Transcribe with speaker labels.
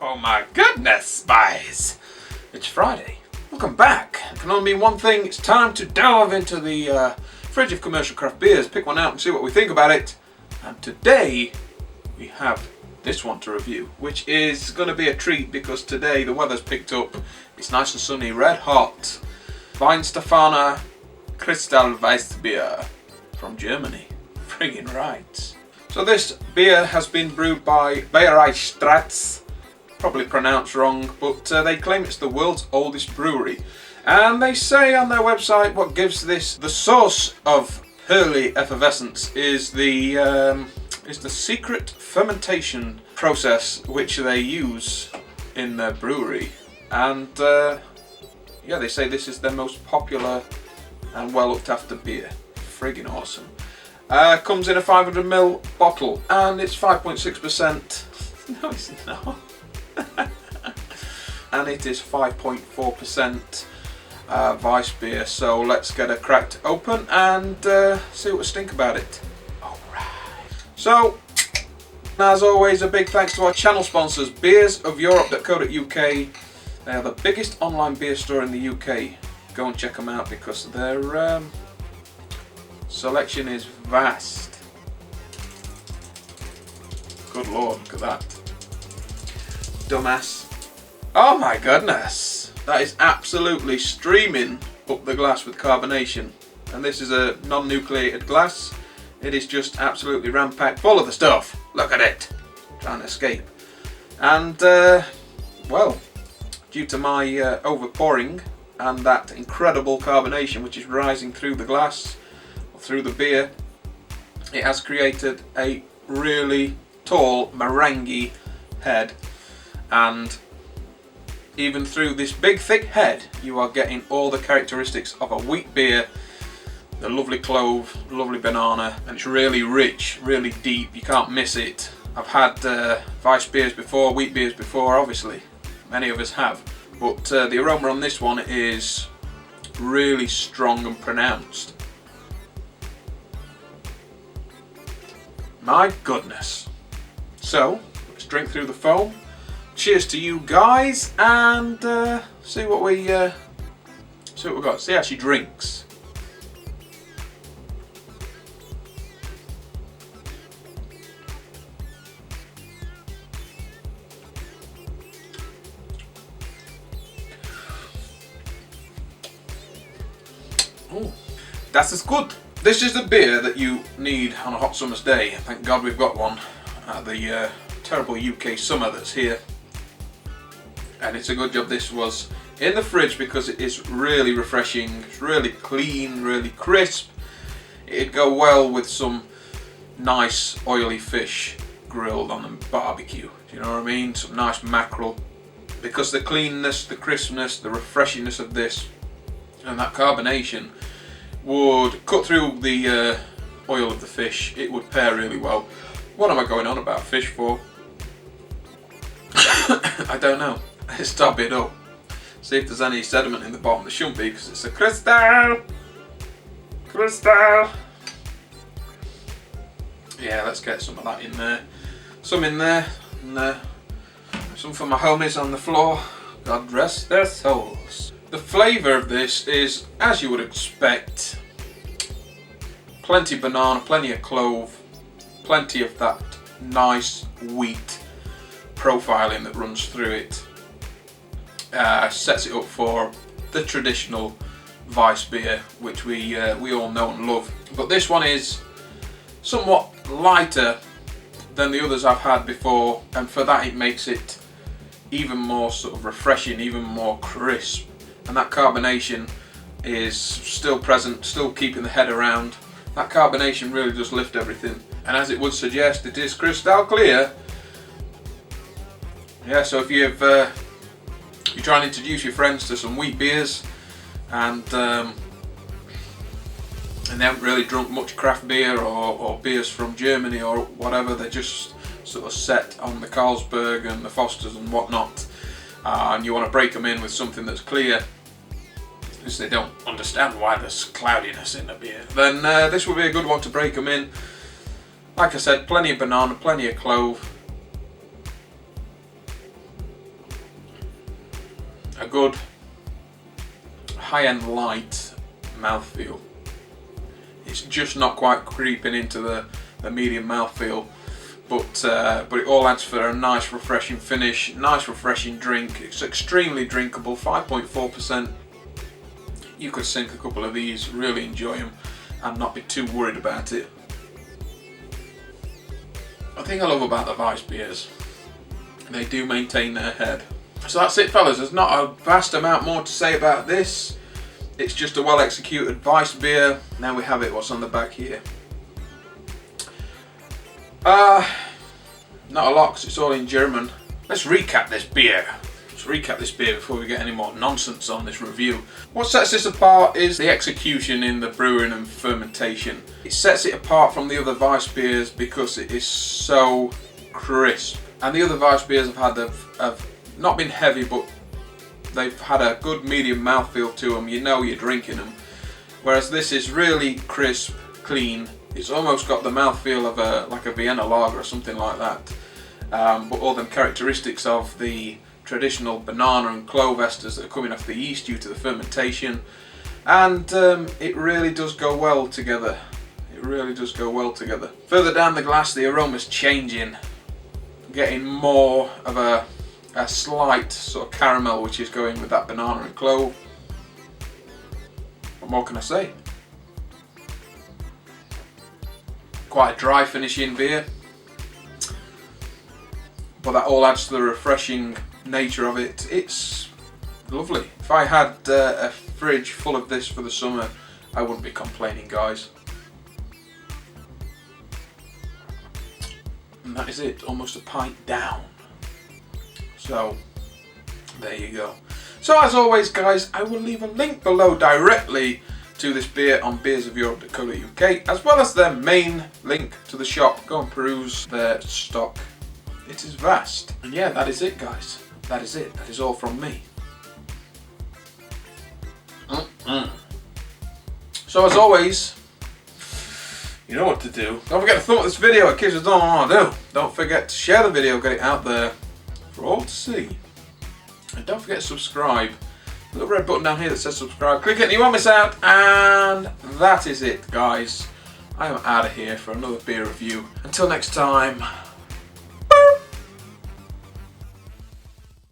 Speaker 1: Oh my goodness, spies! It's Friday. Welcome back. It can only mean one thing. It's time to delve into the fridge of commercial craft beers, pick one out and see what we think about it. And today we have this one to review, which is going to be a treat because today the weather's picked up. It's nice and sunny, red hot. Weihenstephaner Kristall Weissbier from Germany. Friggin' right. So this beer has been brewed by Bayerische, probably pronounced wrong, but they claim it's the world's oldest brewery. And they say on their website what gives this the source of early effervescence is the secret fermentation process which they use in their brewery. And yeah, they say this is their most popular and well looked after beer. Friggin' awesome. Comes in a 500ml bottle and it's 5.6%. No, it's not. And it is 5.4% Weissbier. So let's get it cracked open and see what we think about it. Alright. So, as always, a big thanks to our channel sponsors, BeersOfEurope.co.uk. They are the biggest online beer store in the UK. Go and check them out because their selection is vast. Good lord, look at that. Dumbass. Oh my goodness. That is absolutely streaming up the glass with carbonation. And this is a non-nucleated glass. It is just absolutely ram-packed full of the stuff. Look at it. Trying to escape. And, well, due to my over-pouring and that incredible carbonation which is rising through the glass, through the beer, it has created a really tall meringue head, and even through this big thick head you are getting all the characteristics of a wheat beer, the lovely clove, lovely banana, and it's really rich, really deep, you can't miss it. I've had Weiss beers before, wheat beers before, obviously, many of us have, but the aroma on this one is really strong and pronounced. My goodness. So, let's drink through the foam. Cheers to you guys, and see what we got. See how she drinks. Oh, that is good. This is the beer that you need on a hot summer's day. Thank God we've got one at the terrible UK summer that's here. And it's a good job this was in the fridge because it is really refreshing. It's really clean, really crisp. It'd go well with some nice oily fish grilled on the barbecue. Do you know what I mean? Some nice mackerel. Because the cleanness, the crispness, the refreshingness of this and that carbonation would cut through the oil of the fish. It would pair really well. What am I going on about fish for? I don't know. Let's top it up. See if there's any sediment in the bottom. There shouldn't be because it's a crystal. Crystal. Yeah, let's get some of that in there. Some in there. And some for my homies on the floor. God rest their souls. The flavour of this is, as you would expect, plenty of banana, plenty of clove, plenty of that nice wheat profiling that runs through it. Sets it up for the traditional Weiss beer, which we all know and love. But this one is somewhat lighter than the others I've had before, and for that it makes it even more sort of refreshing, even more crisp. And that carbonation is still present, still keeping the head around. That carbonation really does lift everything. And as it would suggest, it is crystal clear. Yeah, so if you try and introduce your friends to some wheat beers and they haven't really drunk much craft beer or beers from Germany or whatever, they're just sort of set on the Carlsberg and the Fosters and whatnot, and you want to break them in with something that's clear because they don't understand why there's cloudiness in the beer, then this would be a good one to break them in. Like I said, plenty of banana, plenty of clove. a good high-end light mouthfeel. It's just not quite creeping into the medium mouthfeel, but it all adds for a nice refreshing finish, nice refreshing drink. It's extremely drinkable, 5.4%. You could sink a couple of these, really enjoy them, and not be too worried about it. I think I love about the Weissbiers, they do maintain their head. So that's it, fellas. There's not a vast amount more to say about this. It's just a well executed Weissbier. Now we have it. What's on the back here? Not a lot, because it's all in German. Let's recap this beer. Let's recap this beer before we get any more nonsense on this review. What sets this apart is the execution in the brewing and fermentation. It sets it apart from the other Weissbiers because it is so crisp. And the other Weissbiers have not been heavy, but they've had a good medium mouthfeel to them. You know you're drinking them. Whereas this is really crisp, clean. It's almost got the mouthfeel of like a Vienna lager or something like that. But all them characteristics of the traditional banana and clove esters that are coming off the yeast due to the fermentation. And it really does go well together. It really does go well together. Further down the glass, the aroma's changing. Getting more of a slight sort of caramel, which is going with that banana and clove. What more can I say? Quite a dry finishing beer, but that all adds to the refreshing nature of it. It's lovely. If I had a fridge full of this for the summer, I wouldn't be complaining, guys. And that is it, almost a pint down. So, there you go. So as always, guys, I will leave a link below directly to this beer on BeersOfEurope.co.uk, as well as their main link to the shop. Go and peruse their stock. It is vast. And yeah, that is it, guys. That is it. That is all from me. So as always, you know what to do. Don't forget to thumb up this video in case you don't know what to do. Don't forget to share the video, get it out there for all to see. And don't forget to subscribe. The little red button down here that says subscribe. Click it and you won't miss out. And that is it, guys. I am out of here for another beer review. Until next time.